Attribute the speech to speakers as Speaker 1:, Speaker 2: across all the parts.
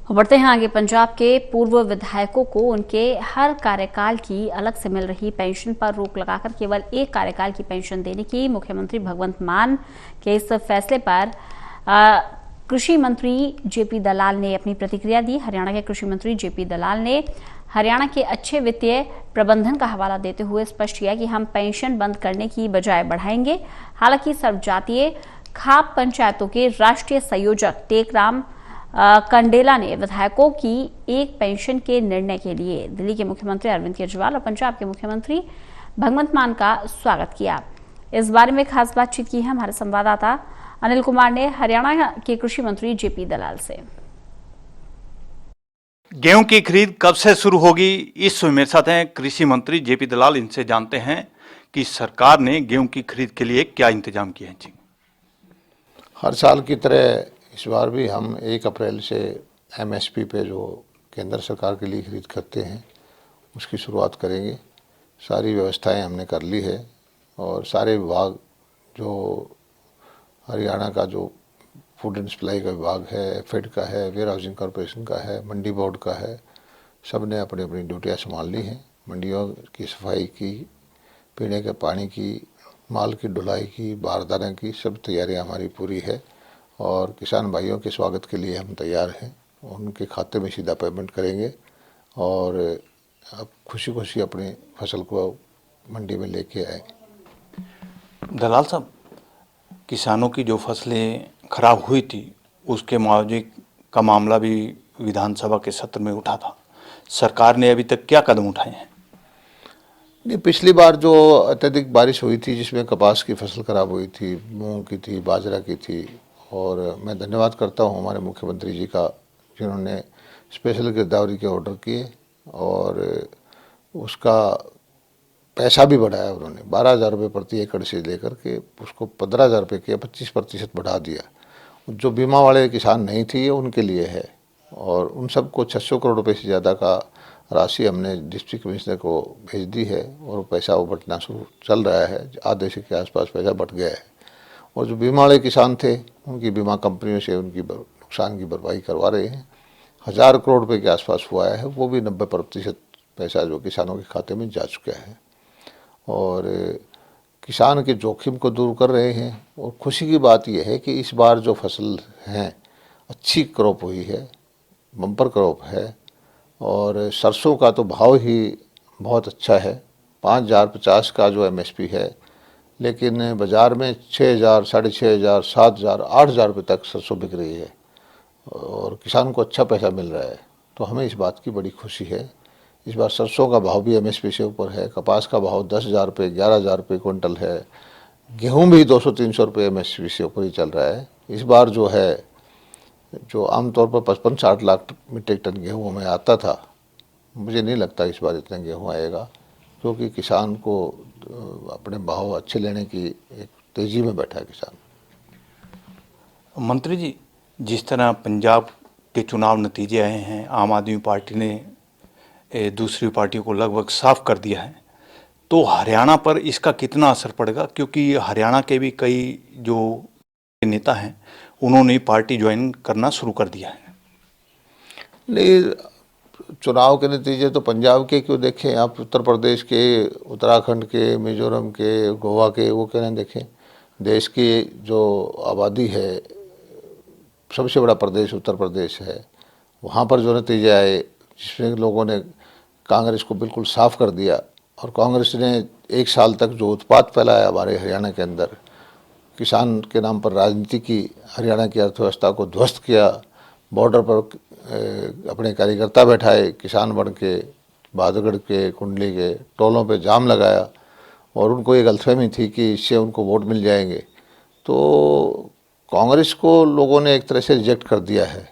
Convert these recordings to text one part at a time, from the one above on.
Speaker 1: बढ़ते हैं आगे। पंजाब के पूर्व विधायकों को उनके हर कार्यकाल की अलग से मिल रही पेंशन पर रोक लगाकर केवल एक कार्यकाल की पेंशन देने की मुख्यमंत्री भगवंत मान के इस फैसले पर कृषि मंत्री जेपी दलाल ने अपनी प्रतिक्रिया दी। हरियाणा के कृषि मंत्री जेपी दलाल ने हरियाणा के अच्छे वित्तीय प्रबंधन का हवाला देते हुए स्पष्ट किया कि हम पेंशन बंद करने की बजाय बढ़ाएंगे। हालांकि सर्वजातीय खाप पंचायतों के राष्ट्रीय संयोजक टेकराम कंडेला ने विधायकों की एक पेंशन के निर्णय के लिए दिल्ली के मुख्यमंत्री अरविंद केजरीवाल और पंजाब के मुख्यमंत्री भगवंत मान का स्वागत किया। इस बारे में खास बातचीत की है हमारे संवाददाता अनिल कुमार ने हरियाणा के कृषि मंत्री जेपी दलाल से।
Speaker 2: गेहूं की खरीद कब से शुरू होगी, इस मेरे साथ हैं कृषि मंत्री जेपी दलाल। इनसे जानते हैं कि सरकार ने गेहूं की खरीद के लिए क्या इंतजाम किए हैं। जी,
Speaker 3: हर साल की तरह इस बार भी हम 1 अप्रैल से एमएसपी पे जो केंद्र सरकार के लिए खरीद करते हैं उसकी शुरुआत करेंगे। सारी व्यवस्थाएं हमने कर ली है और सारे विभाग, जो हरियाणा का जो फूड एंड सप्लाई का विभाग है, फेड का है, वेयर हाउसिंग कॉरपोरेशन का है, मंडी बोर्ड का है, सब ने अपनी अपनी ड्यूटियाँ संभाल ली हैं। मंडियों की सफाई की, पीने के पानी की, माल की ढुलाई की, बारदाने की, सब तैयारियां हमारी पूरी है और किसान भाइयों के स्वागत के लिए हम तैयार हैं। उनके खाते में सीधा पेमेंट करेंगे और अब खुशी खुशी अपनी फसल को मंडी में लेके आए।
Speaker 2: दलाल साहब, किसानों की जो फसलें खराब हुई थी उसके मुआवजे का मामला भी विधानसभा के सत्र में उठा था। सरकार ने अभी तक क्या कदम उठाए हैं?
Speaker 3: नहीं, पिछली बार जो अत्यधिक बारिश हुई थी जिसमें कपास की फसल खराब हुई थी, मूंग की थी, बाजरा की थी, और मैं धन्यवाद करता हूं हमारे मुख्यमंत्री जी का जिन्होंने स्पेशल गिरदावरी के ऑर्डर किए और उसका पैसा भी बढ़ाया। उन्होंने 12,000 रुपये प्रति एकड़ से लेकर के उसको 15,000 रुपये के 25% बढ़ा दिया। जो बीमा वाले किसान नहीं थे ये उनके लिए है और उन सबको 600 करोड़ रुपये से ज़्यादा का राशि हमने डिस्ट्रिक्ट कमिश्नर को भेज दी है और पैसा वो बंटना शुरू चल रहा है। आधे से के आसपास पैसा बंट गया है और जो बीमा वाले किसान थे उनकी बीमा कंपनियों से उनकी नुकसान की भरपाई करवा रहे हैं। 1,000 करोड़ रुपये के आसपास हुआ है, वो भी 90% पैसा जो किसानों के खाते में जा चुका है और किसान के जोखिम को दूर कर रहे हैं। और खुशी की बात यह है कि इस बार जो फसल हैं अच्छी क्रॉप हुई है, बम्पर क्रॉप है और सरसों का तो भाव ही बहुत अच्छा है। 5,050 का जो एमएसपी है, लेकिन बाज़ार में 6,000, 6,500, 7,000, 8,000 रुपये तक सरसों बिक रही है और किसान को अच्छा पैसा मिल रहा है। तो हमें इस बात की बड़ी खुशी है। इस बार सरसों का भाव भी एमएसपी से ऊपर है, कपास का भाव 10,000 रुपये, 11,000 रुपये क्विंटल है, गेहूं भी 200-300 रुपये एमएसपी से ऊपर ही चल रहा है। इस बार जो है, जो आमतौर पर 55-60 लाख मीट्रिक टन गेहूँ में आता था, मुझे नहीं लगता इस बार इतना गेहूँ आएगा, क्योंकि किसान को अपने भाव अच्छे लेने की एक तेज़ी में बैठा है किसान।
Speaker 2: मंत्री जी, जिस तरह पंजाब के चुनाव नतीजे आए हैं, आम आदमी पार्टी ने दूसरी पार्टियों को लगभग साफ कर दिया है, तो हरियाणा पर इसका कितना असर पड़ेगा? क्योंकि हरियाणा के भी कई जो नेता हैं उन्होंने पार्टी ज्वाइन करना शुरू कर दिया है।
Speaker 3: नहीं, चुनाव के नतीजे तो पंजाब के क्यों देखें आप, उत्तर प्रदेश के, उत्तराखंड के, मिजोरम के, गोवा के, वो क्यों नहीं देखें। देश की जो आबादी है, सबसे बड़ा प्रदेश उत्तर प्रदेश है, वहाँ पर जो नतीजे आए जिसमें लोगों ने कांग्रेस को बिल्कुल साफ कर दिया और कांग्रेस ने 1 साल तक जो उत्पात फैलाया हमारे हरियाणा के अंदर, किसान के नाम पर राजनीति की, हरियाणा की अर्थव्यवस्था को ध्वस्त किया, बॉर्डर पर अपने कार्यकर्ता बैठाए, किसान बन के, बहादुरगढ़ के, कुंडली के टोलों पे जाम लगाया और उनको ये गलतफहमी थी कि इससे उनको वोट मिल जाएंगे। तो कांग्रेस को लोगों ने एक तरह से रिजेक्ट कर दिया है।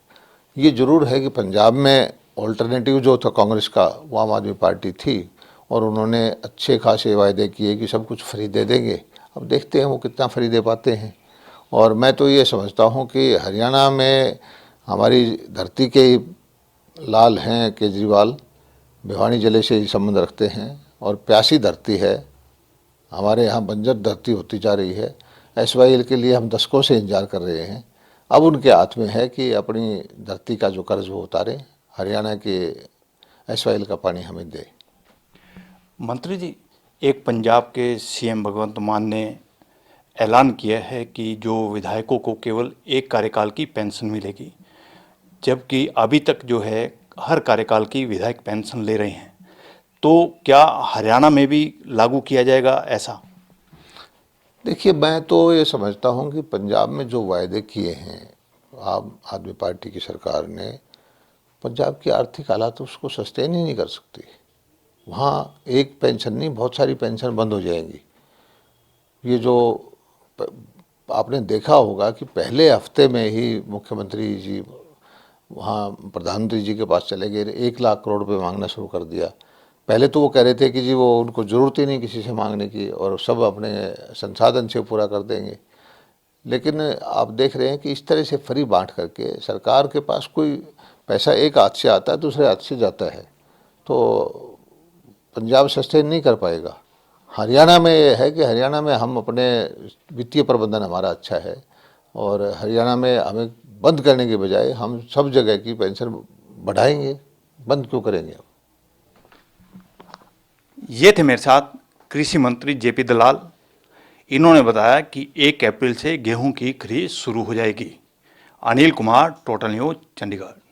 Speaker 3: ये ज़रूर है कि पंजाब में ऑल्टरनेटिव जो था कांग्रेस का, वो आम आदमी पार्टी थी और उन्होंने अच्छे खासे वायदे किए कि सब कुछ फ्री दे देंगे। अब देखते हैं वो कितना फ्री दे पाते हैं। और मैं तो ये समझता हूँ कि हरियाणा में हमारी धरती के लाल हैं केजरीवाल, भिवानी जिले से ही संबंध रखते हैं और प्यासी धरती है, हमारे यहाँ बंजर धरती होती जा रही है। एसवाईएल के लिए हम दशकों से इंतजार कर रहे हैं। अब उनके हाथ में है कि अपनी धरती का जो कर्ज वो उतारें, हरियाणा के एसवाइएल का पानी हमें दे।
Speaker 2: मंत्री जी, एक पंजाब के सीएम भगवंत मान ने ऐलान किया है कि जो विधायकों को केवल एक कार्यकाल की पेंशन मिलेगी, जबकि अभी तक जो है हर कार्यकाल की विधायक पेंशन ले रहे हैं। तो क्या हरियाणा में भी लागू किया जाएगा ऐसा?
Speaker 3: देखिए, मैं तो ये समझता हूँ कि पंजाब में जो वायदे किए हैं आम आदमी पार्टी की सरकार ने, पंजाब की आर्थिक हालात उसको सस्टेन ही नहीं कर सकती। वहाँ एक पेंशन नहीं, बहुत सारी पेंशन बंद हो जाएंगी। ये जो आपने देखा होगा कि पहले हफ्ते में ही मुख्यमंत्री जी वहाँ प्रधानमंत्री जी के पास चले गए, 1 लाख करोड़ रुपए मांगना शुरू कर दिया। पहले तो वो कह रहे थे कि जी वो उनको ज़रूरत ही नहीं किसी से मांगने की और सब अपने संसाधन से पूरा कर देंगे। लेकिन आप देख रहे हैं कि इस तरह से फ्री बांट करके सरकार के पास कोई पैसा एक हाथ से आता है, दूसरे हाथ से जाता है, तो पंजाब सस्टेन नहीं कर पाएगा। हरियाणा में ये है कि हरियाणा में हम अपने वित्तीय प्रबंधन हमारा अच्छा है और हरियाणा में हमें बंद करने के बजाय हम सब जगह की पेंशन बढ़ाएंगे, बंद क्यों करेंगे?
Speaker 2: ये थे मेरे साथ कृषि मंत्री जेपी दलाल। इन्होंने बताया कि 1 अप्रैल से गेहूं की खरीद शुरू हो जाएगी। Anil Kumar, total news, Chandigarh.